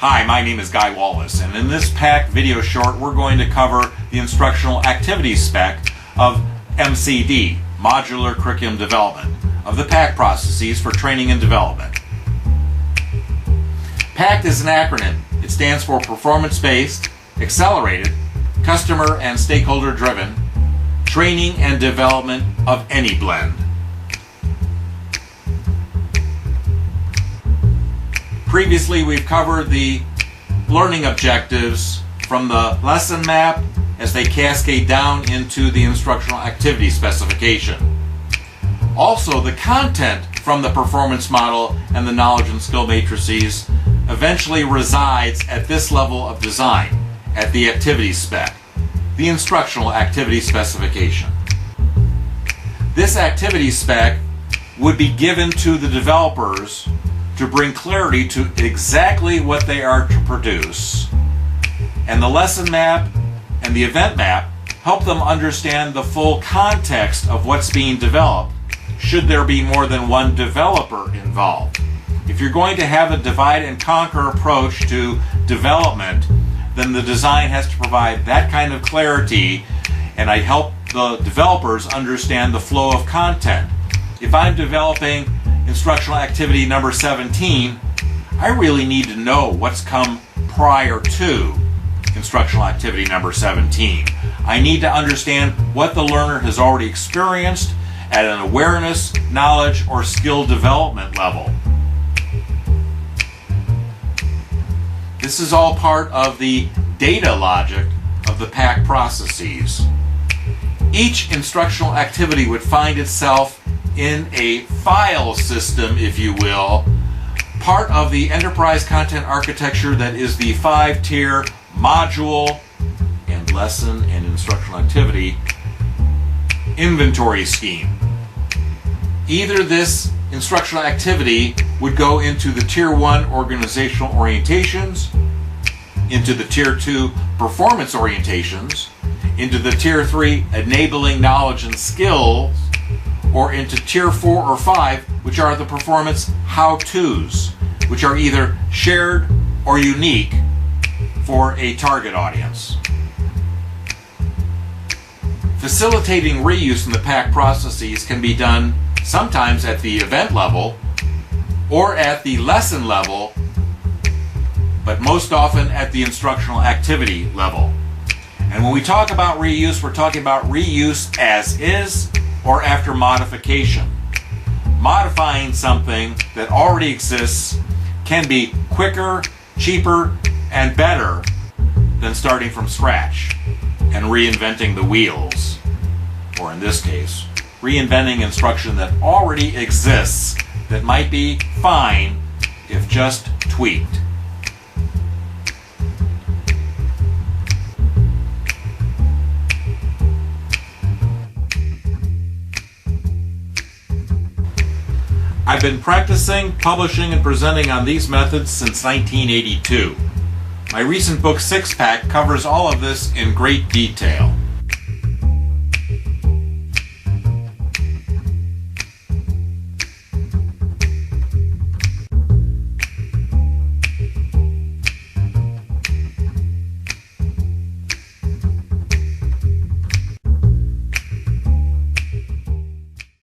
Hi, my name is Guy Wallace, and in this PAC video short we're going to cover the instructional activity spec of MCD, Modular Curriculum Development, of the PAC processes for training and development. PAC is an acronym. It stands for Performance-Based, Accelerated, Customer and Stakeholder-Driven Training and Development of Any Blend. Previously, we've covered the learning objectives from the lesson map as they cascade down into the instructional activity specification. Also, the content from the performance model and the knowledge and skill matrices eventually resides at this level of design, at the activity spec, the instructional activity specification. This activity spec would be given to the developers to bring clarity to exactly what they are to produce, and the lesson map and the event map help them understand the full context of what's being developed should there be more than one developer involved. If you're going to have a divide and conquer approach to development, then the design has to provide that kind of clarity, and I help the developers understand the flow of content. If I'm developing instructional activity number 17, I really need to know what's come prior to instructional activity number 17. I need to understand what the learner has already experienced at an awareness, knowledge, or skill development level. This is all part of the data logic of the PAC processes. Each instructional activity would find itself in a file system, if you will, part of the enterprise content architecture that is the 5-tier module and lesson and instructional activity inventory scheme. Either this instructional activity would go into the Tier 1 organizational orientations, into the Tier 2 performance orientations, into the Tier 3 enabling knowledge and skills, or into Tier 4 or 5, which are the performance how-tos, which are either shared or unique for a target audience. Facilitating reuse in the PAC processes can be done sometimes at the event level or at the lesson level, but most often at the instructional activity level. And when we talk about reuse, we're talking about reuse as is or after modification. Modifying something that already exists can be quicker, cheaper, and better than starting from scratch and reinventing the wheels, or in this case, reinventing instruction that already exists that might be fine if just tweaked. I've been practicing, publishing, and presenting on these methods since 1982. My recent book, Six Pack, covers all of this in great detail.